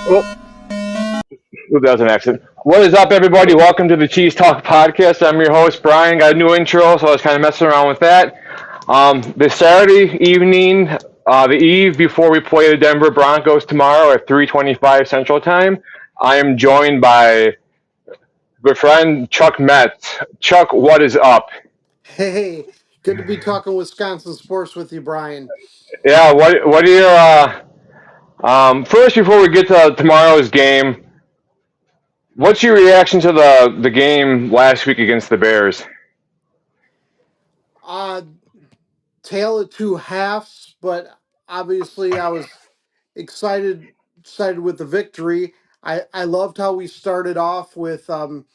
Oh, that was an accident. What is up, everybody? Welcome to the Cheese Talk podcast. I'm your host, Brian. Got a new intro, so I was kind of messing around with that. This Saturday evening, the eve before we play the Denver Broncos tomorrow at 3:25 Central Time, I am joined by good friend Chuck Metz. Chuck, what is up? Hey, good to be talking Wisconsin sports with you, Brian. Yeah, what are your first before we get to tomorrow's game? What's your reaction to the game last week against the Bears? Uh, Tale of two halves, but obviously I was excited excited with the victory. I loved how we started off with you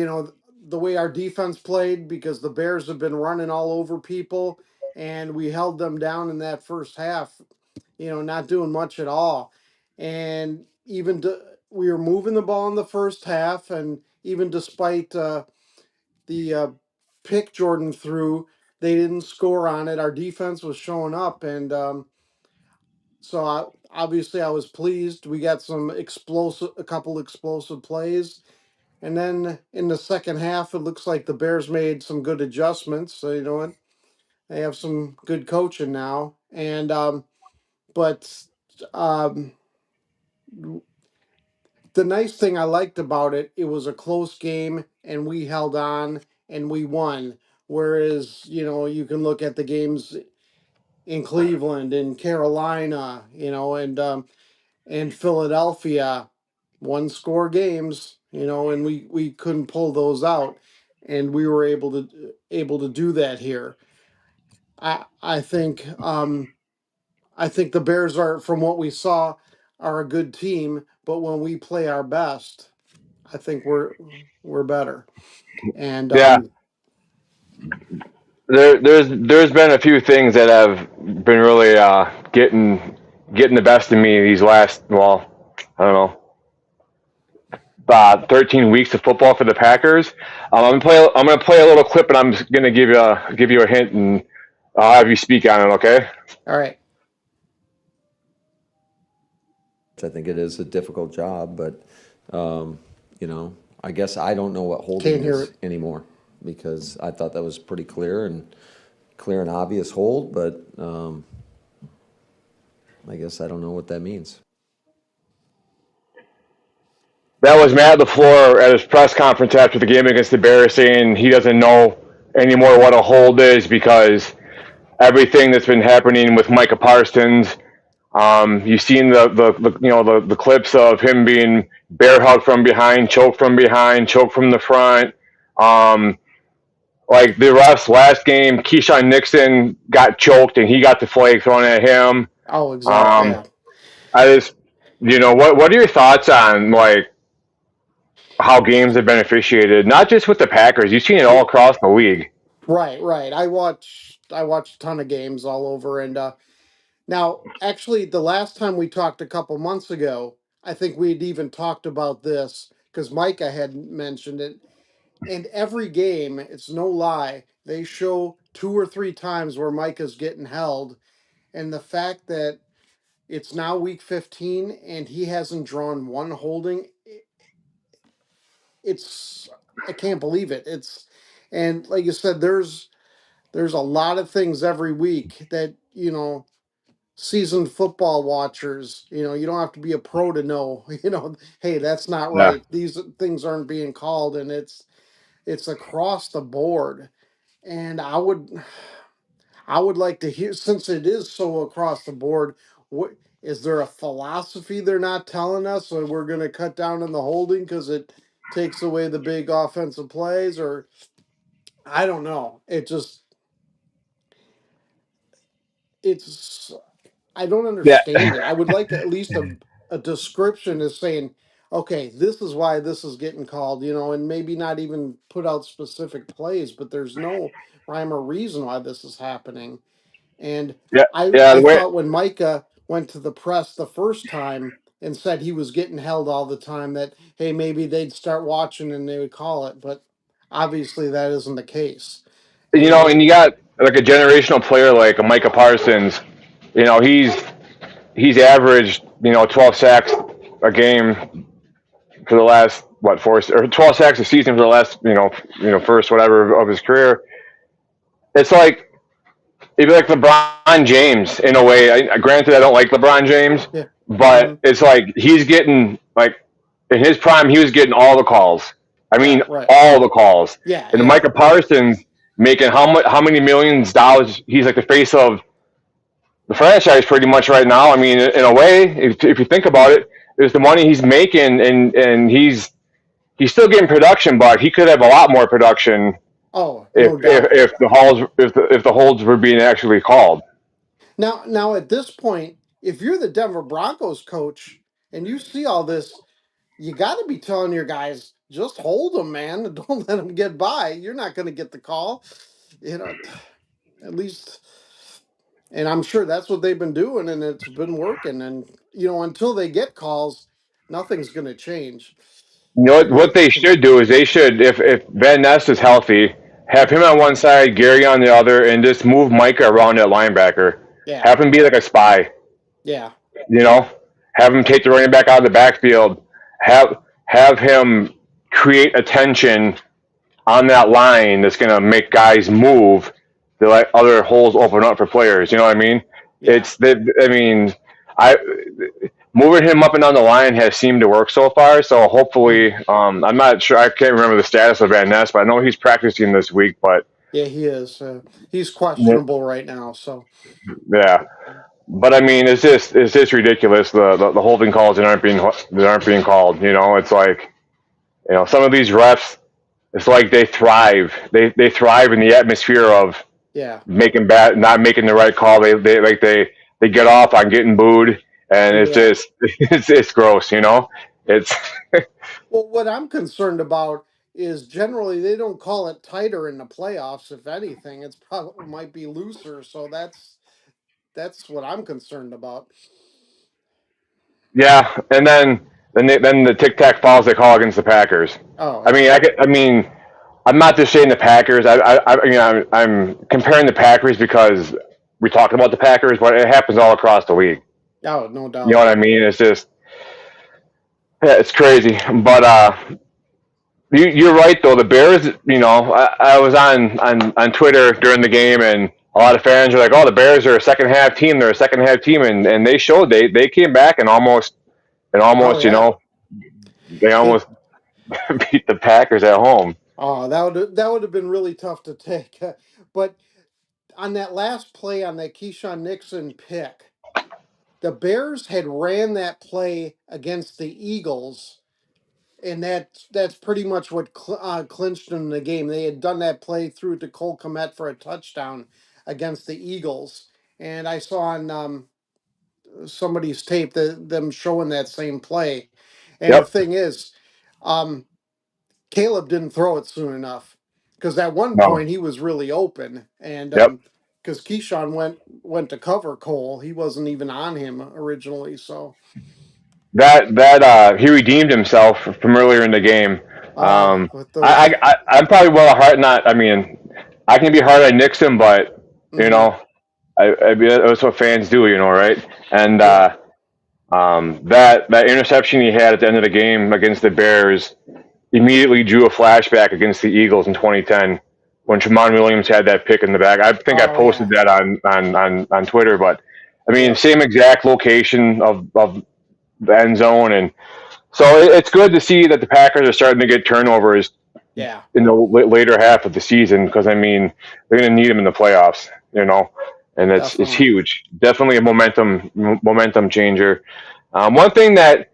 know the way our defense played because the Bears have been running all over people and we held them down in that first half, not doing much at all. And we were moving the ball in the first half, and even despite the pick Jordan threw, they didn't score on it. Our defense was showing up, and obviously I was pleased. We got a couple explosive plays, and then in the second half, it looks like the Bears made some good adjustments. So you know what, they have some good coaching now, and but um, the nice thing I liked about it, it was a close game, and we held on and we won. Whereas, you can look at the games in Cleveland and Carolina, and Philadelphia, one score games, and we couldn't pull those out, and we were able to do that here. I think I think the Bears are, from what we saw, are a good team, but when we play our best, I think we're better. And Yeah, there's been a few things that have been really getting the best of me these last, I don't know, 13 weeks of football for the Packers. I'm gonna play a little clip, and I'm just gonna give you a hint, and I'll have you speak on it. Okay? all right, I think it is a difficult job, but um, I guess I don't know what holding can't hear is it. anymore because I thought that was pretty clear and obvious hold, but I guess I don't know what that means. That was Matt LaFleur at his press conference after the game against the Bears, saying he doesn't know anymore what a hold is because everything that's been happening with Micah Parsons. You've seen the clips of him being bear hugged from behind, choke from the front. Um, like the refs last game, Keyshawn Nixon got choked and he got the flag thrown at him. Oh, exactly. Um, Yeah. I just, what are your thoughts on like how games have been officiated? Not just with the Packers, you've seen it all across the league. Right, right. I watch a ton of games all over, and now actually the last time we talked a couple months ago, I think we'd even talked about this because Micah had mentioned it. And every game, it's no lie, they show two or three times where Micah's getting held, and the fact that it's now week 15 and he hasn't drawn one holding, it's I can't believe it. And like you said, there's a lot of things every week that, seasoned football watchers, you don't have to be a pro to know, hey, that's not Yeah. right. These things aren't being called, and it's across the board. And I would like to hear, since it is so across the board, what is there a philosophy they're not telling us, so we're going to cut down on the holding because it takes away the big offensive plays? Or I don't know. It's I don't Yeah. understand it. I would like at least a description as saying, okay, this is why this is getting called, and maybe not even put out specific plays, but there's no rhyme or reason why this is happening. And Yeah. I Yeah. I The way thought when Micah went to the press the first time and said he was getting held all the time, that hey, maybe they'd start watching and they would call it, but obviously that isn't the case. And and you got like a generational player like a Micah Parsons. You know, he's averaged 12 sacks a game for the last what 12 sacks a season for the last first whatever of his career. It's like it'd be like LeBron James in a way. Granted, I don't like LeBron James, Yeah. but it's like he's getting like in his prime, he was getting all the calls. I mean, Yeah. Right. all the calls. Yeah. And Yeah. Micah Parsons making how many millions dollars? He's like the face of the franchise pretty much right now. I mean, in a way, if you think about it, there's the money he's making, and he's still getting production, but he could have a lot more production Oh, no doubt. if the holds were being actually called. Now at this point, if you're the Denver Broncos coach and you see all this, you got to be telling your guys, just hold them, man. Don't let them get by. You're not going to get the call. You know, at least, and I'm sure that's what they've been doing, and it's been working. And until they get calls, nothing's going to change. You know what Really. they should do is they should if Van Ness is healthy, have him on one side, Gary on the other, and just move Micah around at linebacker. Yeah. Have him be like a spy. Yeah. You know, have him take the running back out of the backfield. Have him create attention on that line that's going to make guys move to let other holes open up for players. You know what I mean? Yeah. It's that. I mean, I moving him up and down the line has seemed to work so far. So hopefully, I'm not sure. I can't remember the status of Van Ness, but I know he's practicing this week. But Yeah, he is. He's questionable right now. So. yeah, but I mean, it's just ridiculous the holding calls that aren't being called. You know, it's like some of these refs. It's like they thrive. They thrive in the atmosphere of Yeah. not making the right call. They get off on getting booed, and it's Yeah. just it's gross. It's Well, what I'm concerned about is generally they don't call it tighter in the playoffs. If anything, it's probably might be looser. So that's what I'm concerned about. yeah. And then the tic tac fouls they call against the Packers. Oh I yeah. mean, I'm not just saying the Packers. I'm comparing the Packers because we're talking about the Packers, but it happens all across the league. Oh, no You know doubt. what I mean? It's just it's crazy. But you're right though. The Bears, I was on Twitter during the game, and a lot of fans are like, "Oh, the Bears are a second half team. They're a second half team," and they showed they came back and almost Oh yeah. they It, almost beat the Packers at home. oh, that would have been really tough to take. But on that last play on that Keyshawn Nixon pick, the Bears had ran that play against the Eagles, and that's pretty much what clinched them the game. They had done that play through to Cole Kmet for a touchdown against the Eagles, and I saw on somebody's tape them showing that same play. And the Yep. thing is, um, Caleb didn't throw it soon enough because at one No. point he was really open, and Yep. because Keyshawn went to cover Cole, he wasn't even on him originally. So, That he redeemed himself from earlier in the game. with those, I'm probably well hard not. I mean, I can be hard on Nixon, but you hmm know, I mean, that's what fans do, right? And yeah, that interception he had at the end of the game against the Bears immediately drew a flashback against the Eagles in 2010 when Tramon Williams had that pick in the back. I think I oh posted yeah, that on Twitter, but I mean, yeah, same exact location of the end zone, and so it's good to see that the Packers are starting to get turnovers yeah, in the later half of the season because I mean they're going to need them in the playoffs, and it's definitely. huge. Definitely a momentum changer. One thing that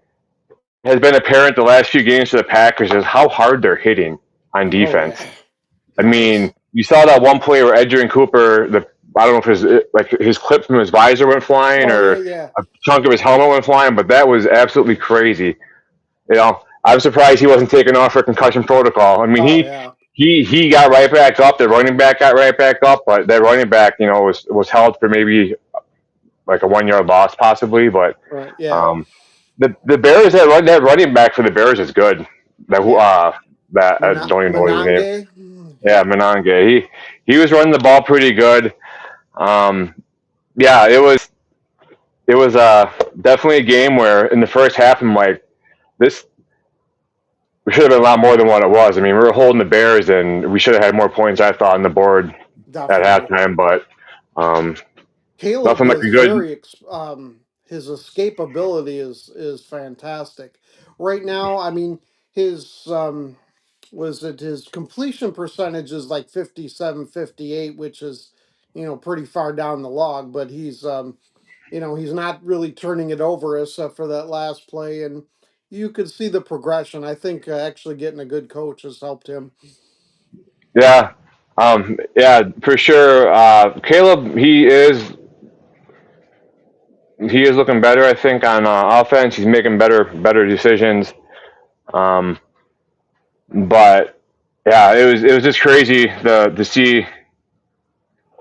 has been apparent the last few games for the Packers is how hard they're hitting on Oh yeah, defense. I nice. mean, you saw that one play where Edgerrin Cooper, I don't know if his clip from his visor went flying Oh or yeah, yeah. a chunk of his helmet went flying, but that was absolutely crazy. I'm surprised he wasn't taken off for concussion protocol. I mean, Oh yeah, he got right back up. The running back got right back up, but that running back, was held for maybe like a 1 yard loss possibly. But right, yeah, um, the Bears that running back for the Bears is good. yeah. That I don't even know what his name. Menange, Yeah, yeah, Menange. He was running the ball pretty good. Yeah, it was. it was definitely a game where in the first half I'm like, this we should have been a lot more than what it was. I mean, we were holding the Bears, and we should have had more points, I thought, on the board at Definitely. halftime. But um, Caleb nothing like a was good. his escapability is fantastic. Right now, I mean, his was it his completion percentage is like 57, 58, which is, pretty far down the log, but he's not really turning it over except for that last play, and you could see the progression. I think actually getting a good coach has helped him. Yeah, yeah, for sure. Caleb, he is looking better. I think on offense, he's making better decisions. Um, but yeah, it was just crazy to see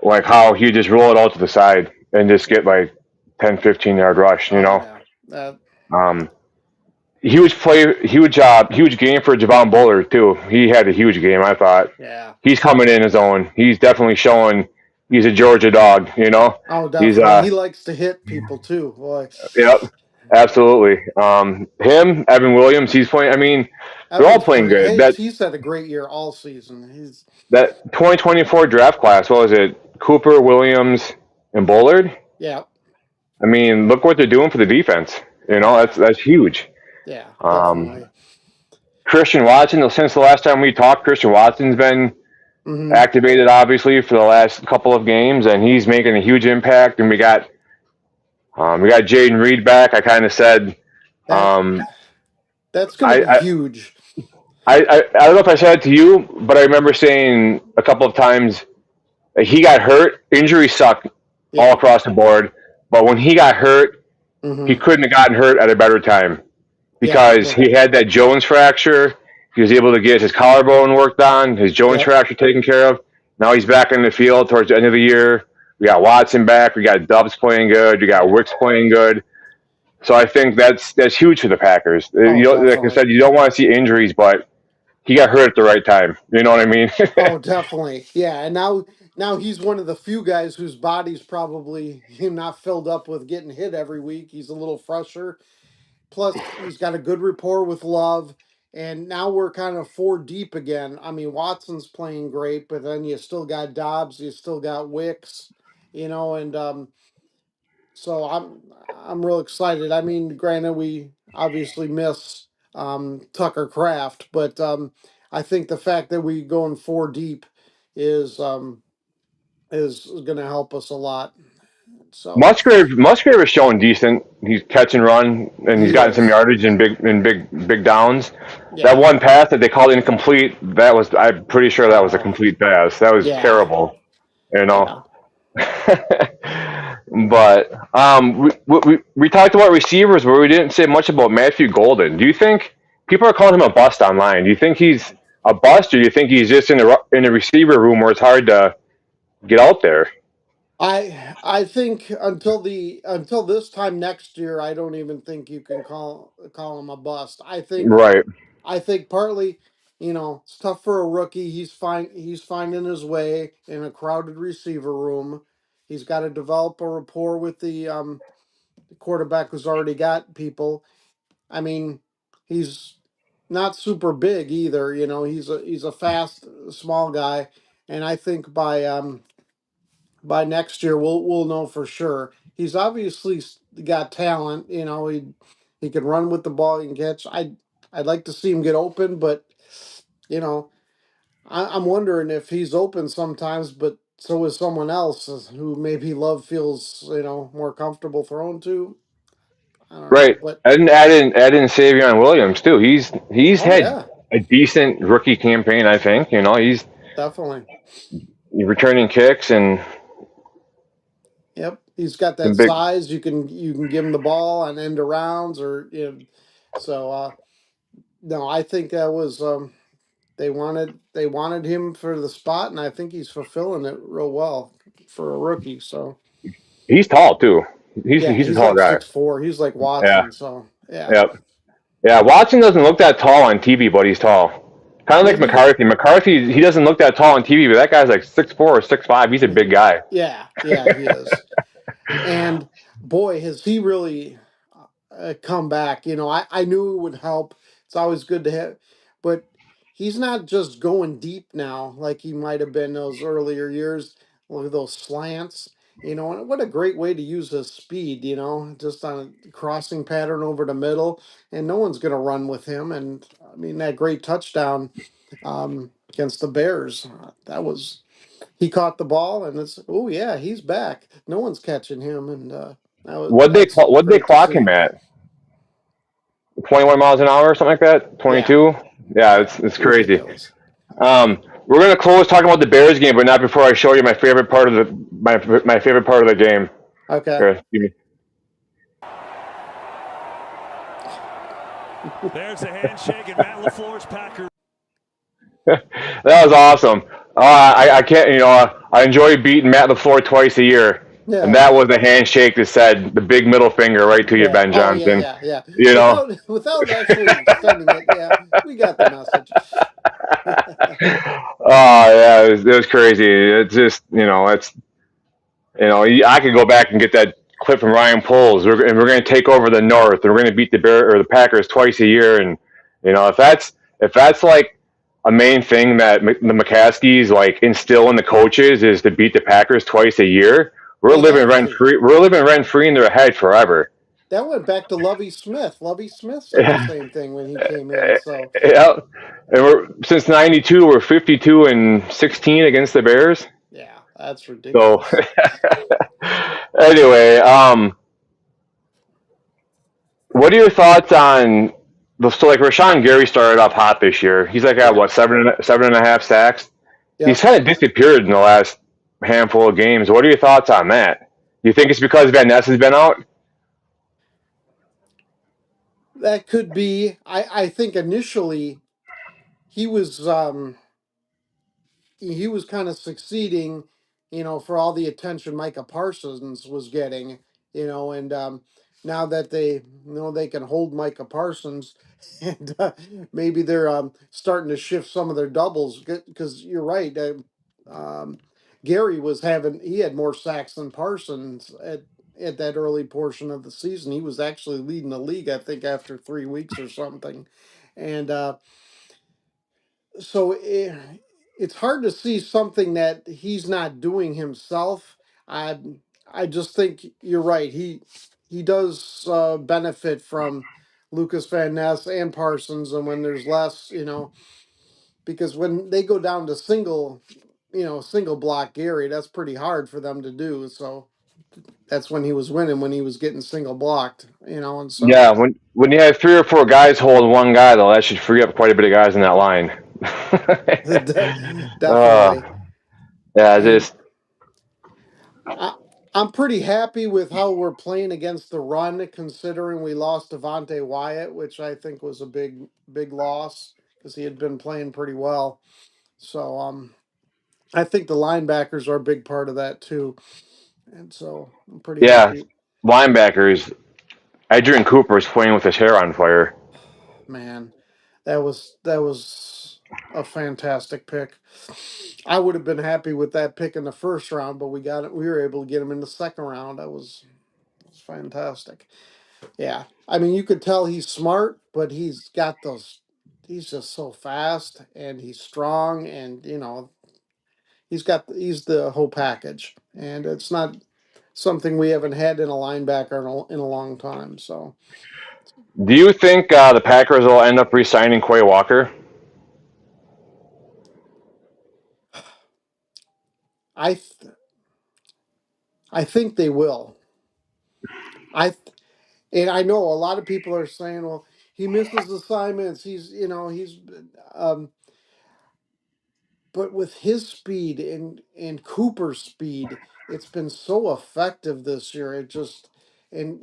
like how he just roll it out to the side and just get like 10, 15 yard rush. Oh yeah, that Um, huge game for Javon Bullard too. He had a huge game. I thought yeah. he's coming in his own. He's definitely showing he's a Georgia dog. Oh, He's definitely. He likes to hit people too. Boy, yep, absolutely. Him, Evan Williams, he's playing. I mean, they're all Evans playing playing. good. Hey, That he's had a great year all season. He's that 2024 draft class. What was it? Cooper, Williams, and Bullard. yeah, I mean, look what they're doing for the defense. yeah, That's huge. yeah, Um, definitely. Christian Watson, since the last time we talked, Christian Watson's been Hmm. activated obviously for the last couple of games, and he's making a huge impact. And we got Jaden Reed back. I kind of said That um, that's going to I, be I huge. I don't know if I said it to you, but I remember saying a couple of times that he got hurt. Injuries suck all Yeah. across the board, but when he got hurt, he Hmm. couldn't have gotten hurt at a better time Yeah. because he had that Jones fracture. He was able to get his collarbone worked on, his Jones Yep. fracture taken care of. Now he's back in the field towards the end of the year. We got Watson back. We got Dubs playing good. We got Yeah. Wicks playing good. So I think that's huge for the Packers. Oh, Like I definitely. said, you don't want to see injuries, but he got hurt at the right time. You know what I mean? Oh, definitely. Yeah. And now he's one of the few guys whose body's probably not filled up with getting hit every week. He's a little fresher. Plus, he's got a good rapport with Love. And now we're kind of four deep again. I mean, Watson's playing great, but then you still got Dobbs, you still got Wicks, and so I'm real excited. I mean, granted, we obviously miss Tucker Craft, but I think the fact that we going four deep is going to help us a lot. So Musgrave is showing decent. He's catch and run, and he's he gotten some is, yardage in big downs. That yeah. one pass that they called incomplete, I'm pretty sure that was a Oh, complete pass. That was yeah, terrible. You know. yeah. But we talked about receivers, but we didn't say much about Matthew Golden. Do you think people are calling him a bust online? Do you think he's a bust, or do you think he's just in the receiver room where it's hard to get out there? I think until this time next year, I don't even think you can call him a bust. Right, I think partly, it's tough for a rookie. He's finding his way in a crowded receiver room. He's got to develop a rapport with the quarterback who's already got people. I mean, he's not super big either. He's a fast, small guy, and I think by next year we'll know for sure. He's obviously got talent. He can run with the ball. He can catch. I'd like to see him get open, but you know I'm wondering if he's open sometimes, but so is someone else who maybe Love feels more comfortable throwing to. I don't know, right. but And add in Savion Williams too. He's oh had yeah, a decent rookie campaign, I think. He's definitely. returning kicks and Yep, he's got that some big. size. You can give him the ball on end arounds or so. No, I think that was they wanted him for the spot, and I think he's fulfilling it real well for a rookie. So He's tall too. yeah, He's a he's tall like guy. 6'4". He's like Yeah. Watson. So yeah, Yep. Yeah. Watson doesn't look that tall on TV, but he's tall. Kind of like maybe McCarthy. McCarthy, he doesn't look that tall on TV, but that guy's like 6'4" or 6'5". He's a big guy. yeah, yeah, he is. And boy, has he really come back. I knew it would help. It's always good to have, but he's not just going deep now like he might have been those earlier years with those slants. And what a great way to use his speed, just on a crossing pattern over the middle, and no one's going to run with him. And I mean, that great touchdown against the Bears, he caught the ball, and it's, oh yeah, he's back. No one's catching him, and that's What'd they great to clock him see. at? 21 miles an hour or something like that? Yeah, 22? Yeah, yeah, it's crazy. ridiculous. We're gonna close talking about the Bears game, but not before I show you my favorite part of the game. Okay. Here, give me. There's the handshake, and Matt LaFleur's Packers. That was awesome. I can't, I enjoy beating Matt LaFleur twice a year, and Yeah, that was the handshake that said the big middle finger right to you, yeah. Ben Oh yeah, Johnson. yeah, yeah. You know, Without actually sending it, yeah, we got the message. oh yeah, it was crazy. It's just, I could go back and get that clip from Ryan Poles. And we're going to take over the North, and we're going to beat the Packers twice a year. And if that's like a main thing that the McCaskies like instill in the coaches is to beat the Packers twice a year, we're Well, living rent free. We're living rent free in their head forever. that went back to Lovey Smith. Lovey Smith said the Yeah, same thing when he came in. So yeah. And we're since '92, we're 52-16 against the Bears. yeah, that's So ridiculous. anyway, what are your thoughts on so like Rashawn Gary started off hot this year. He's like at Yeah, what seven and a half sacks. He's yep. kind of disappeared in the last handful of games. What are your thoughts on that? Do you think it's because Van Ness has been out? That could be. I think initially he was he was kind of succeeding, for all the attention Micah Parsons was getting, and now that they know they can hold Micah Parsons, and maybe they're starting to shift some of their doubles because you're right. Gary he had more sacks than Parsons at that early portion of the season. He was actually leading the league, I think, after 3 weeks or something, and so it's hard to see something that he's not doing himself. I I just think you're right. He does benefit from Lucas Van Ness and Parsons, and when there's less, because when they go down to single block Gary, that's pretty hard for them to do. So that's when he was winning, when he was getting single blocked, and so Yeah, when you have three or four guys hold one guy, though, that should free up quite a bit of guys in that line. uh, definitely. yeah, And just I, I'm pretty happy with how we're playing against the run, considering we lost Devontae Wyatt, which I think was a big loss because he had been playing pretty well. So I think the linebackers are a big part of that too, and so I'm pretty yeah, happy. linebackers. Adrian Cooper is playing with his hair on fire. Man, that was a fantastic pick. I would have been happy with that pick in the first round, but we got it. We were able to get him in the second round. That was fantastic. Yeah. I mean, you could tell he's smart, but he's just so fast and he's strong and, he's the whole package. And it's not something we haven't had in a linebacker in a long time. So Do you think the Packers will end up re-signing Quay Walker? I, th- I think they will. I, th- and I know a lot of people are saying, well, he misses assignments. Um, but with his speed and Cooper's speed, it's been so effective this year. And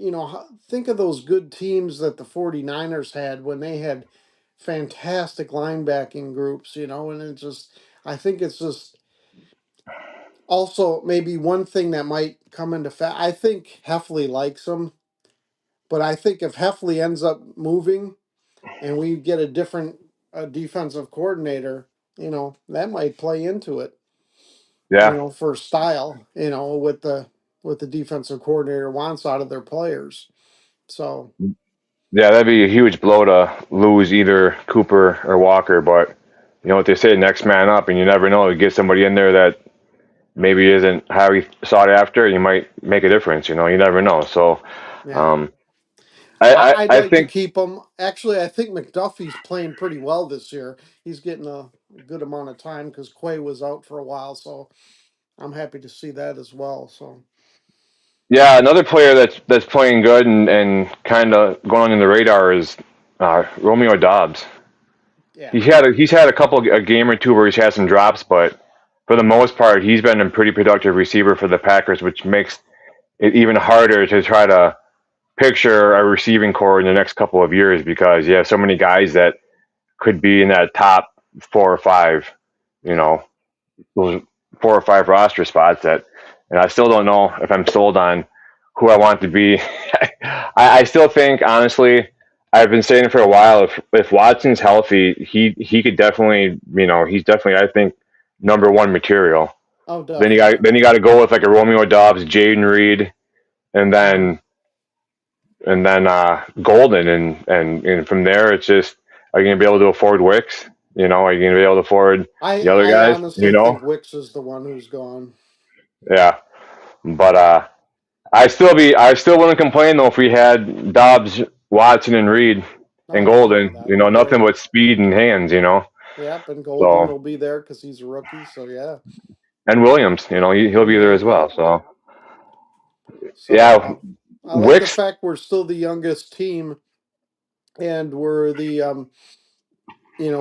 think of those good teams that the 49ers had when they had fantastic linebacking groups, and I think it's just also maybe one thing that might come into fact. I think Heffley likes him, but I think if Heffley ends up moving and we get a different defensive coordinator, that might play into it. Yeah, For style, with the what the defensive coordinator wants out of their players. So Yeah, that'd be a huge blow to lose either Cooper or Walker. But you know what they say, next man up, and you never know. You get somebody in there that maybe isn't highly sought after, you might make a difference. You know, you never know. So, yeah, um, I, I, I'd I like to think, keep him. Actually, I think McDuffie's playing pretty well this year. He's getting a good amount of time because Quay was out for a while. So I'm happy to see that as well. So yeah, another player that's playing good and kind of going on the radar is Romeo Dobbs. yeah, He's had a game or two where he's had some drops, but for the most part, he's been a pretty productive receiver for the Packers, which makes it even harder to try to picture a receiving core in the next couple of years because you have so many guys that could be in that top 4 or 5, you yeah. know, those 4 or 5 roster spots that, and I still don't know if I'm sold on who I want to be. I still think, honestly, I've been saying for a while, if Watson's healthy, he could definitely, he's definitely, I think, number one material. Oh, Then you definitely. got then you got to go with like a Romeo Dobbs, Jaden Reed, and Hmm. then Golden, and from there it's just, are you gonna be able to afford Wicks? Are you gonna be able to afford the other I guys? honestly think Wicks is the one who's gone. Yeah. But I still wouldn't complain though if we had Dobbs, Watson, and Reed and Oh yeah, Golden. that'd be Nothing great. but speed and hands. Yep, and Golden So, will be there because he's a rookie. So yeah. and Williams, he'll be there Yeah, as yeah. well. So So yeah, I like the Wicks. fact we're still the youngest team and we're the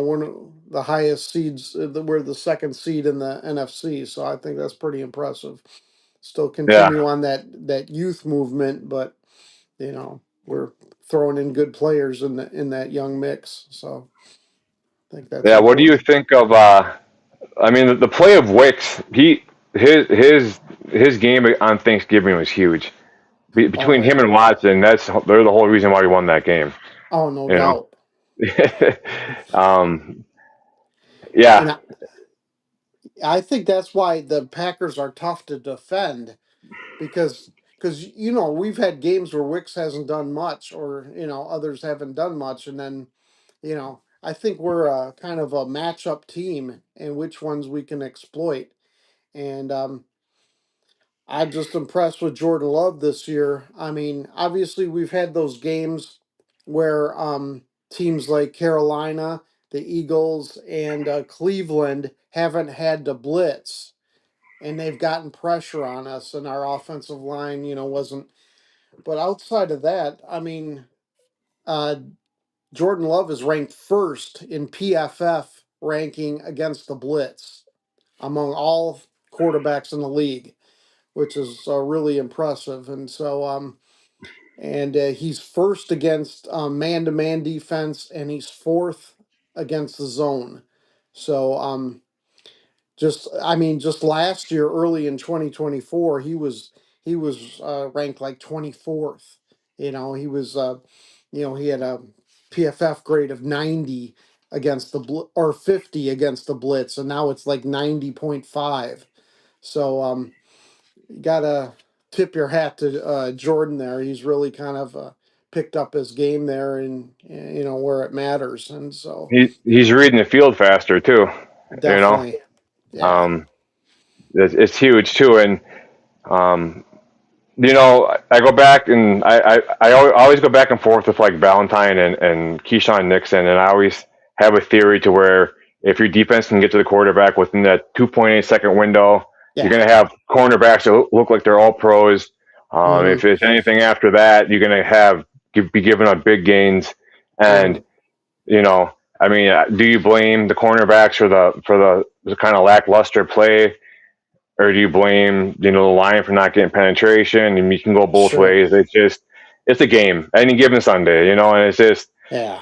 one of the highest seeds. We're the second seed in the NFC. So I think that's pretty impressive. Still Yeah, continue on that youth movement, but we're throwing in good players in that young mix. So I think that's yeah. What do you important. think of? I mean, the play of Wicks. His game on Thanksgiving was huge. Oh Between him yeah. and Watson, they're the whole reason why we won that game. Oh, no You know. doubt. um, And yeah, I think that's why the Packers are tough to defend because we've had games where Wicks hasn't done much or others haven't done much, and then I think we're a kind of a matchup team and which ones we can exploit. And I'm just impressed with Jordan Love this year. I mean, obviously we've had those games where teams like Carolina, the Eagles, and Cleveland haven't had to blitz, and they've gotten pressure on us, and our offensive line, wasn't. But outside of that, I mean, uh, Jordan Love is ranked first in PFF ranking against the blitz among all quarterbacks in the league, which is really impressive. And so, he's first against man-to-man defense, and he's fourth against the zone. So, just last year, early in 2024, he was ranked like 24th. He had a PFF grade of 90 against or 50 against the blitz, and now it's like 90.5. So you gotta tip your hat to Jordan there. He's really kind of picked up his game there, and where it matters, and so he's reading the field faster too. You know, definitely, yeah, um, it's huge too, and um, I go back and I always go back and forth with like Valentine and Keyshawn Nixon, and I always have a theory to where if your defense can get to the quarterback within that 2.8 second window, you're yeah. going to have cornerbacks that look like they're all pros. Hmm. If there's anything after that, you're going to be giving up big gains, and Right. you know, I mean, do you blame the cornerbacks for the kind of lackluster play, or do you blame the line for not getting penetration? And you can go both Sure. ways. It's a game any given Sunday, and it's just Yeah.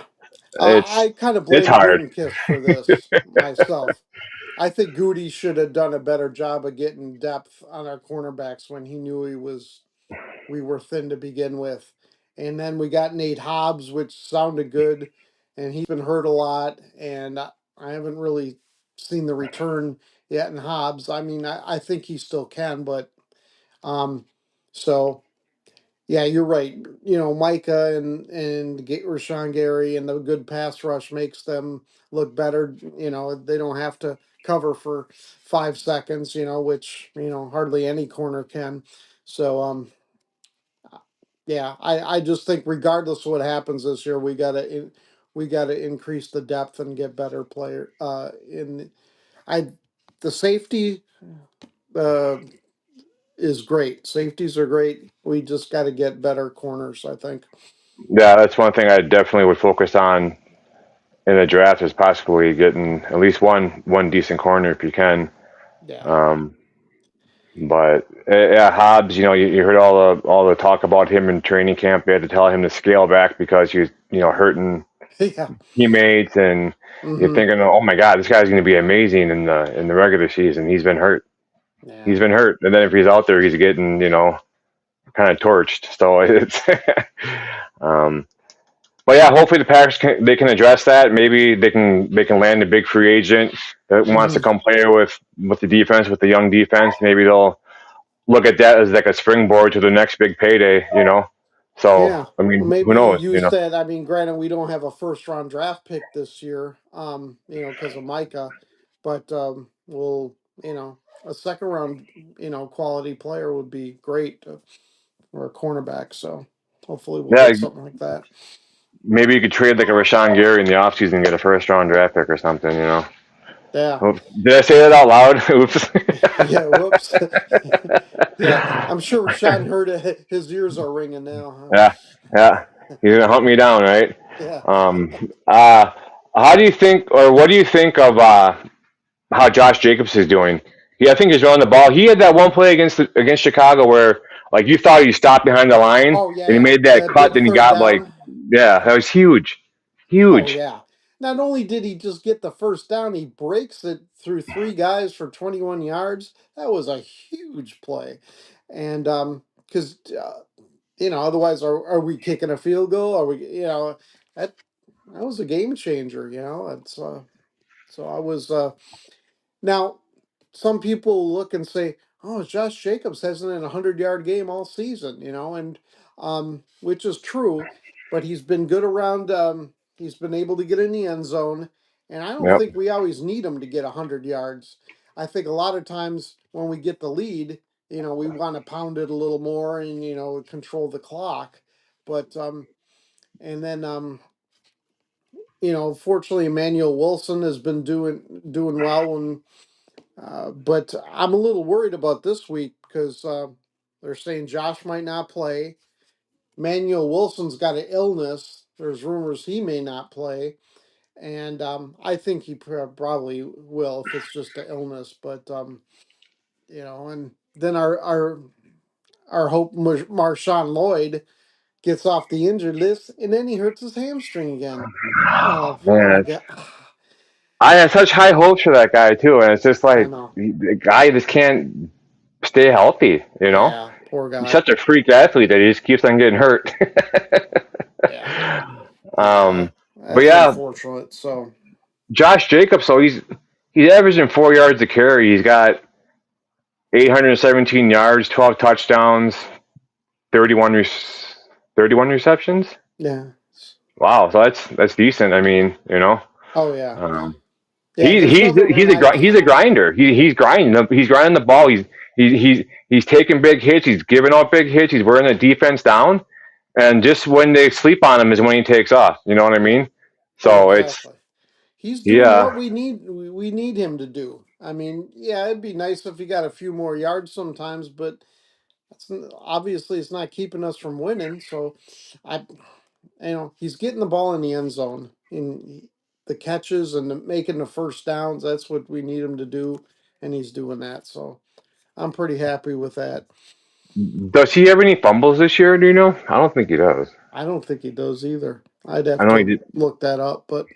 it's I kind of it's blame hard. Gutenkist for this myself. I think Goody should have done a better job of getting depth on our cornerbacks when he knew we were thin to begin with. And then we got Nate Hobbs, which sounded good, and he's been hurt a lot, and I haven't really seen the return yet in Hobbs. I mean, I think he still can, but um, So yeah, you're right. You know, Micah and Rashawn Gary and the good pass rush makes them look better. You know, they don't have to cover for 5 seconds. You know, which hardly any corner can. So yeah, I just think regardless of what happens this year, we gotta increase the depth and get better player. In I the safety uh is great. Safeties are great. We just got to get better corners, I think. Yeah, that's one thing I definitely would focus on in the draft is possibly getting at least one decent corner if you can. Yeah. Um, but yeah, Hobbs, you heard all the talk about him in training camp. They had to tell him to scale back because he was hurting Yeah. teammates, and you're Mm-hmm. thinking, oh my God, this guy's going to be amazing in the regular season. He's been hurt. Yeah. He's been hurt, and then if he's out there, he's getting kind of torched. So it's um, but yeah, hopefully the Packers can address that. Maybe they can land a big free agent that wants to Mm-hmm. come play with the defense, with the young defense. Maybe they'll look at that as like a springboard to the next big payday. So Yeah. I mean, who Maybe knows? use that. I mean, granted, we don't have a first round draft pick this year, because of Micah, but we'll, a second round, quality player would be great or a cornerback. So hopefully we'll Yeah, get something like that. maybe you could trade like a Rashawn Gary in the offseason and get a first round draft pick or something. Yeah. Did I say that out loud? Oops. Yeah, whoops. Yeah, I'm sure Rashawn heard it. His ears are ringing now. Yeah, yeah. He's gonna hunt me down, right? Yeah. Um, uh, how do you think, or what do you think of how Josh Jacobs is doing? I think he's running the ball. He had that one play against Chicago where like you thought he stopped behind the line Oh and he yeah, made that that cut, big then he third got like, down. yeah, that was huge, Oh huge. yeah. Not only did he just get the first down, he breaks it through three guys for 21 yards. That was a huge play. And cuz otherwise are we kicking a field goal? Are we, that that was a game changer, It's so I was now, some people look and say, "Oh, Josh Jacobs hasn't had a 100-yard game all season," and which is true, but he's been good around. He's been able to get in the end zone, and I don't Yep. think we always need him to get 100 yards. I think a lot of times when we get the lead, we want to pound it a little more and control the clock, but and then fortunately, Emmanuel Wilson has been doing well when but I'm a little worried about this week because they're saying Josh might not play. Manuel Wilson's got an illness. There's rumors he may not play, and I think he probably will if it's just an illness. But and then our hope Marshawn Lloyd gets off the injured list, and then he hurts his hamstring again. Oh, poor Man, guy. I had such high hopes for that guy too, and it's just I like know. the guy just can't stay healthy. Yeah, poor He's guy. such a freak athlete that he just keeps on getting hurt. Yeah, yeah. um, but That's yeah, unfortunate. So. Josh Jacobs. So he's averaging 4 yards a carry. He's got 817 yards, 12 touchdowns, 31 31 receptions. Yeah. Wow, so that's decent. I mean, Oh yeah. um, Yeah. There's nothing he's a grinder. He's grinding. He's grinding the ball. He's taking big hits. He's giving up big hits. He's wearing the defense down. And just when they sleep on him is when he takes off. You know what I Yeah. mean? Yeah. So it's Exactly. He's doing what yeah. we need. We need him to do. I mean, yeah, it'd be nice if he got a few more yards sometimes, but obviously it's not keeping us from winning. So, I, he's getting the ball in the end zone in the catches and making the first downs. That's what we need him to do, and he's doing that. So I'm pretty happy with that. Does he have any fumbles this year? Do you know? I don't think he does. I don't think he does either. I'd I have know he to did. look that up, but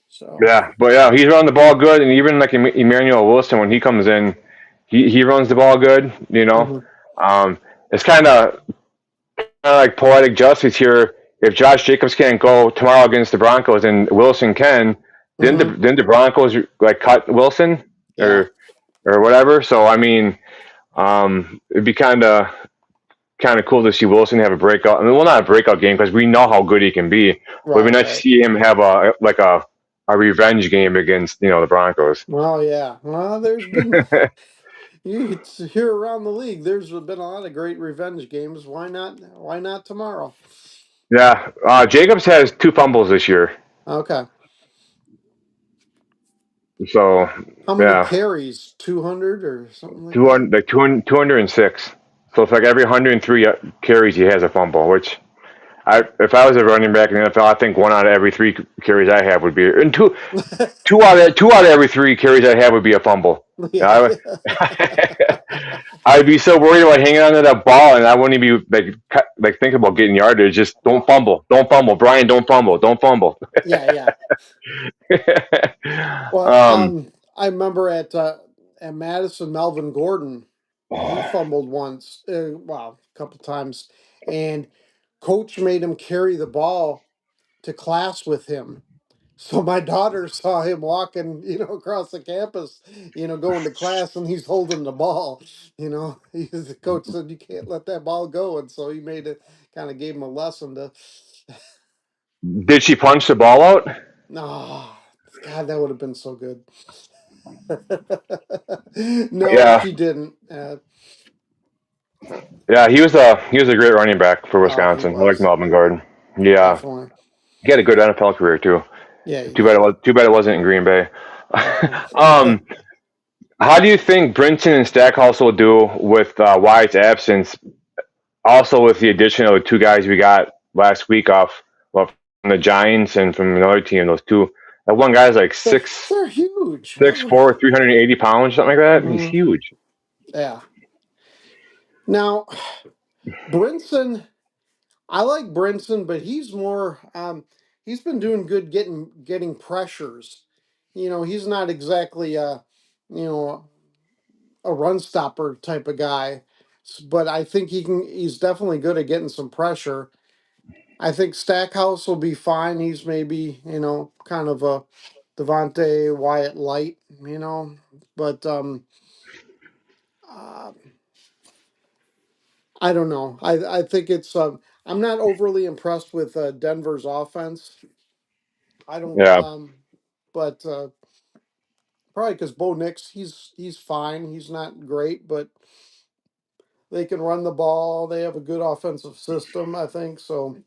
so. Yeah, but yeah, he's running the ball good, and even like Emmanuel Wilson when he comes in, he runs the ball good. Mhm. Um, it's kind of like poetic justice here. If Josh Jacobs can't go tomorrow against the Broncos and Wilson can, Mhm. then the Broncos like cut Wilson Yeah. or whatever. So I mean, It'd be kind of cool to see Wilson have a breakout. I mean, well, not a breakout game because we know how good he can be. But it'd Right, be nice to right. see him have a revenge game against the Broncos. Well, yeah. Well, there's been it's here around the league. There's been a lot of great revenge games. Why not? Why not tomorrow? Yeah, Jacobs has 2 fumbles this year. Okay. So How many yeah, carries? 200 or something like that? 200 like 200, 206. So it's like every 103 carries he has a fumble. Which if I was a running back in the NFL, I think 1 out of every 3 carries I have would be, and two out of every 3 carries I have would be a fumble. Yeah. I, I'd be so worried about hanging on to that ball, and I wouldn't even be like thinking about getting yardage. Just don't Well, fumble, don't fumble, Brian, don't fumble, don't fumble. yeah, yeah. Well, um, I remember at Madison, Melvin Gordon, he fumbled once, well, a couple times, and coach made him carry the ball to class with him. So my daughter saw him walking, across the campus, going to class, and he's holding the ball. The coach said you can't let that ball go, and so he made it, kind of gave him a lesson to. did she punch the ball out? Oh, God, that would have been so good. No, Yeah, she didn't. yeah. He was a great running back for Oh, he Wisconsin. I like was Melvin Gordon. Yeah, definitely. he had a good NFL career too. Yeah, he Too bad did. it wasn't in Green Bay. Definitely. um, how do you think Brinson and Stackhouse will do with Wyatt's absence? Also, with the addition of the 2 guys we got last week well, from the Giants and from another team, those two. That one guy's like They're huge. 6'4", 380 pounds, something like that. He's Mhm. huge. Yeah. Now, Brinson, I like Brinson, but he's more. He's been doing good getting pressures. He's not exactly you know, a run stopper type of guy, but I think he can. He's definitely good at getting some pressure. I think Stackhouse will be fine. He's maybe kind of a Devontae Wyatt light, but uh, I don't know. I think it's I'm not overly impressed with Denver's offense. I don't Yeah, but probably because Bo Nix, he's fine. He's not great, but they can run the ball. They have a good offensive system, I think. So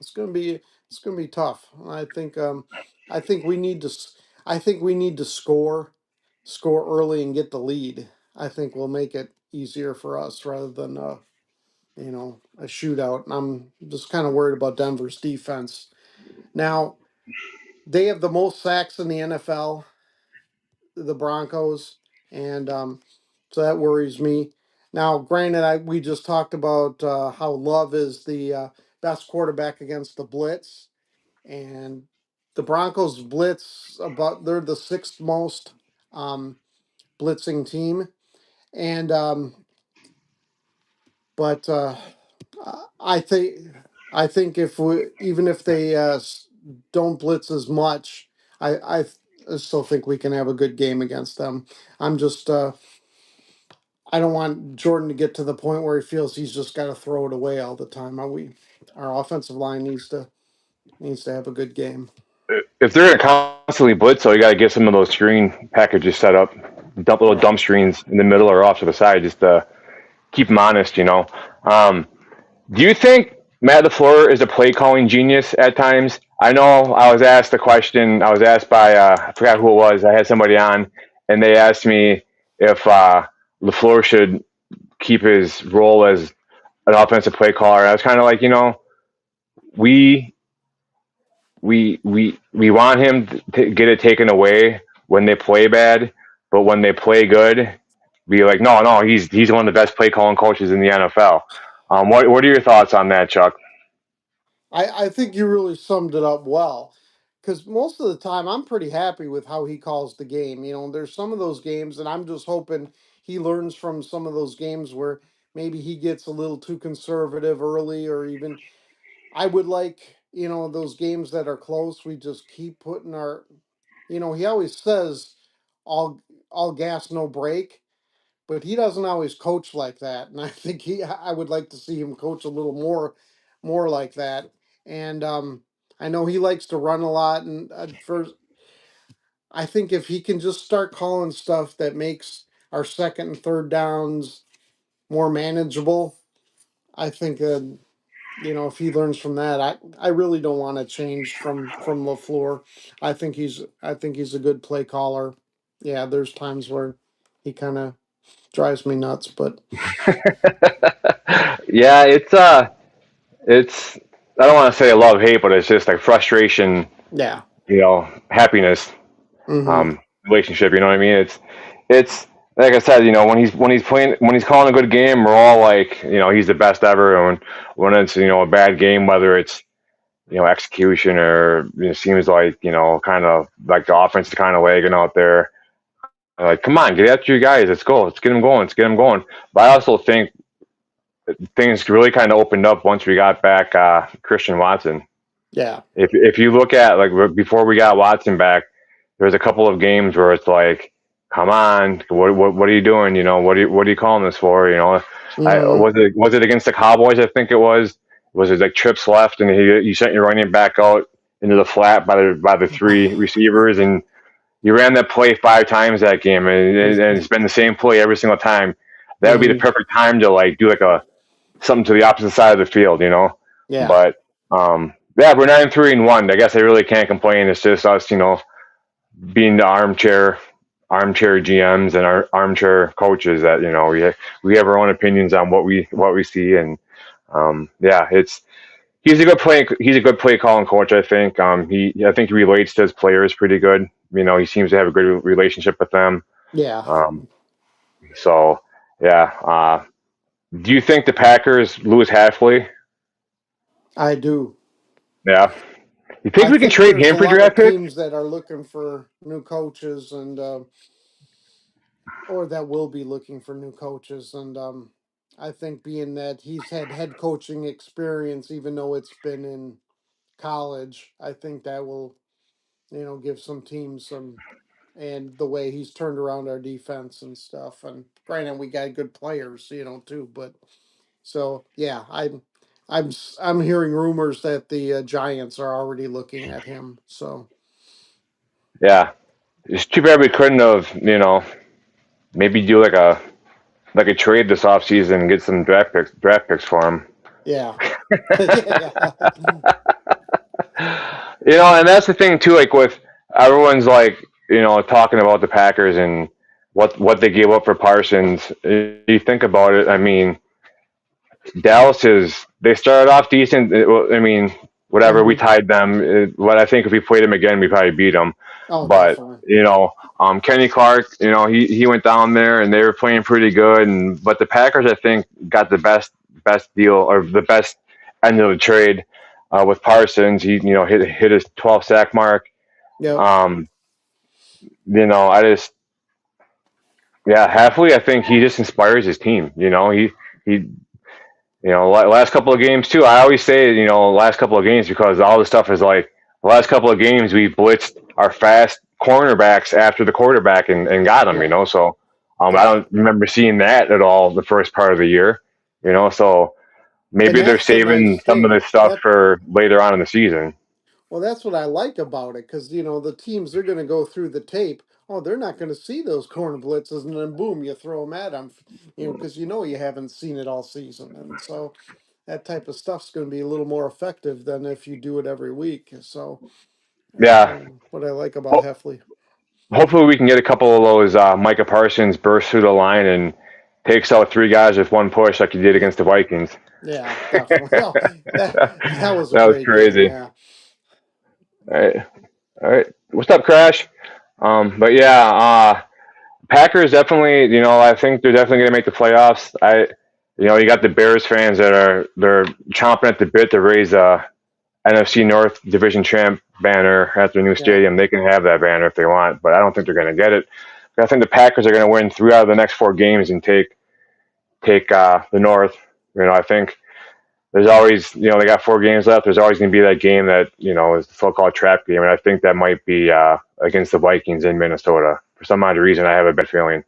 it's gonna be it's gonna be tough. I think we need to I think we need to score early and get the lead. I think will make it easier for us rather than a shootout. And I'm just kind of worried about Denver's defense. Now, they have the most sacks in the NFL, the Broncos, and so that worries me. Now, granted, we just talked about how Love is the best quarterback against the blitz, and the Broncos blitz about they're the sixth most um, blitzing team, and but I think if even if they don't blitz as much, I still think we can have a good game against them. I'm just I don't want Jordan to get to the point where he feels he's just got to throw it away all the time. Our offensive line needs to have a good game. if they're gonna constantly blitz, though, you got to get some of those screen packages set up, little Right. dump screens in the middle or off to the side, just to keep them honest. Um, Do you think Matt LaFleur is a play calling genius at times? I know I was asked a question. I was asked by I forgot who it was. I had somebody on, and they asked me if LaFleur should keep his role as an offensive play caller. I was kind of like, we we want him to get it taken away when they play bad, but when they play good, be like, no, he's one of the best play calling coaches in the NFL. What are your thoughts on that, Chuck? I think you really summed it up well. Because most of the time, I'm pretty happy with how he calls the game. There's some of those games, and I'm just hoping he learns from some of those games where maybe he gets a little too conservative early, or even I would like, those games that are close. We just keep putting he always says all gas, no brake. but he doesn't always coach like that. And I think I would like to see him coach a little more like that. And I know he likes to run a lot. And I think if he can just start calling stuff that makes our second and third downs more manageable, I think if he learns from that, I really don't want to change from LaFleur. I think he's a good play caller. Yeah, there's times where he kind of drives me nuts, but Yeah, it's I don't want to say love hate, but it's just like frustration, yeah. happiness, Mm-hmm. relationship. You know what I mean? It's like I said, when he's calling a good game, we're all like, he's the best ever. And when it's a bad game, whether it's execution or seems like kind of like the offense is kind of lagging out there. Like, come on, get after you guys. Let's go. Let's get them going. Let's get them going. But I also think things really kind of opened up once we got back Christian Watson. Yeah. If you look at like before we got Watson back, there was a couple of games where it's like, come on, what are you doing? What are you calling this for? I Mm-hmm. was it against the Cowboys? I think it was. Was it like trips left and he sent your running back out into the flat by the three receivers and you ran that play 5 times that game and it's been the same play every single time. That would be the Mm-hmm. perfect time to like do like a something to the opposite side of the field. Yeah. But yeah, we're 9-3-1. I guess I really can't complain. It's just us, being the armchair GMs and our armchair coaches that we have our own opinions on what we see and yeah, he's a good play calling coach. I think I think he relates to his players pretty good. He seems to have a good relationship with them. Yeah. Um, so yeah, do you think the Packers lose halfway? I do. Yeah. You think I we can think trade there's a him for lot draft of pick? teams that are looking for new coaches and or that will be looking for new coaches and I think being that he's had head coaching experience even though it's been in college, I think that will, give some teams some and the way he's turned around our defense and stuff. And granted, we got good players, too. But so yeah, I'm hearing rumors that the Giants are already looking at him. So Yeah. It's too bad we couldn't have, maybe do like a trade this offseason and get some draft picks for him. yeah, yeah, And that's the thing too. Like with everyone's like, talking about the Packers and what they gave up for Parsons. You think about it. I mean, Dallas they started off decent. I mean, whatever, we hmm tied them. But I think if we played them again, we probably beat them. oh, But definitely, Kenny Clark, he went down there and they were playing pretty good. But the Packers, I think, got the best deal or the best end of the trade with Parsons. He hit his 12 sack mark. yep, Um, I just halfway, I think he just inspires his team. He last couple of games too. I always say, last couple of games because all the stuff is like the last couple of games we blitzed our fast cornerbacks after the quarterback and got them. yeah, So I yeah, don't remember seeing that at all the first part of the year. So and maybe they're that's the saving nice some of thing this stuff that. for later on in the season. Well, that's what I like about it because the teams they're going to go through the tape. Oh, they're not going to see those corner blitzes, and then boom, you throw them at them. Because you haven't seen it all season, and so that type of stuff's going to be a little more effective than if you do it every week. So that's Yeah. what I like about Ho- Heffley. Hopefully we can get a couple of those Micah Parsons burst through the line and takes out 3 guys with one push like he did against the Vikings. Yeah, definitely. Oh, that was a That was great game. crazy. Yeah, All right. All right. What's up, Crash? But yeah, Packers definitely, I think they're definitely going to make the playoffs. You got the Bears fans they're chomping at the bit to raise a NFC North Division champ banner at their new yeah, stadium. They can have that banner if they want, but I don't think they're going to get it. I think the Packers are going to win 3 out of the next 4 games and take the North. I think there's always, they got 4 games left. There's always going to be that game that, is the so-called trap game. And I think that might be against the Vikings in Minnesota. For some odd reason, I have a bad feeling.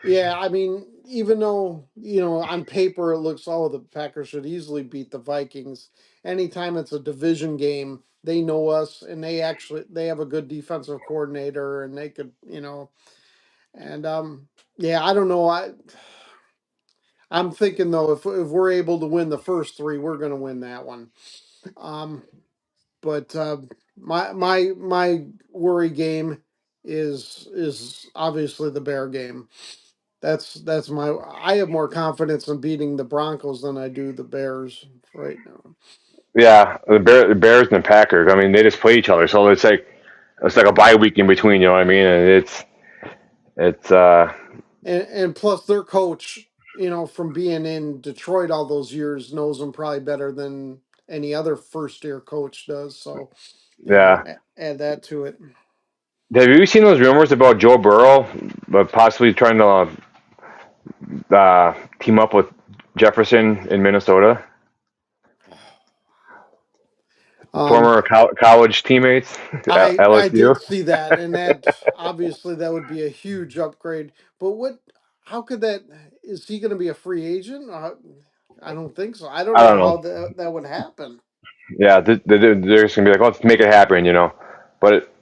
Yeah. I mean, even though on paper it looks, oh, the Packers should easily beat the Vikings. Anytime it's a division game, they know us, and they have a good defensive coordinator, and they could and yeah, I don't know. I'm thinking though, if we're able to win the first three, we're going to win that one. Um, but my worry game is obviously the Bear game. That's my. I have more confidence in beating the Broncos than I do the Bears right now. Yeah, the Bears and the Packers. I mean, they just play each other, so it's like a bye week in between. You know what I mean? And it's And plus their coach, from being in Detroit all those years, knows them probably better than any other first year coach does. So, yeah. add that to it. Have you seen those rumors about Joe Burrow, possibly trying to team up with Jefferson in Minnesota? Um, Former college teammates at I LSU. did see that, and that obviously that would be a huge upgrade. But what? How could that? Is he going to be a free agent? I don't think so. I don't I know don't how know. that would happen. Yeah, they're just gonna be like, let's make it happen, you know. But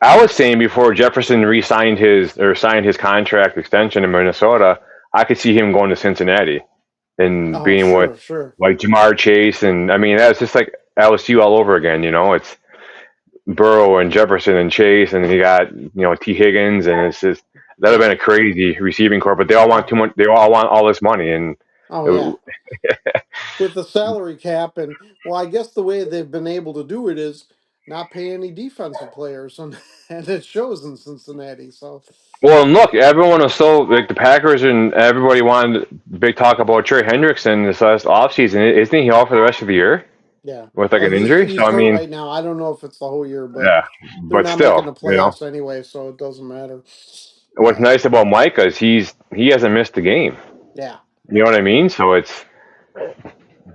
I was saying before Jefferson re-signed his or signed his contract extension in Minnesota, I could see him going to Cincinnati and Oh, being with sure, sure. like Jamar Chase, and I mean that's just like LSU all over again. You know, it's Burrow and Jefferson and Chase, and you got T Higgins, and it's just that'd have Yeah. been a crazy receiving core. But they all want too Oh, much. They all want all this money, and oh it, yeah. With the salary cap, and well, I guess the way they've been able to do it is not pay any defensive players, and and it shows in Cincinnati. So, well, and look, everyone was so like the Packers and everybody wanted big talk about Trey Hendrickson this last offseason. Isn't he out for the rest of the year yeah. with like Well, an he's injury? So he's I hurt mean, right now. I don't know if it's the whole year, but yeah, they're but not making still, the playoffs anyway, so it doesn't matter. what's Yeah, nice about Micah is he hasn't missed a game. yeah, You know what I mean? So it's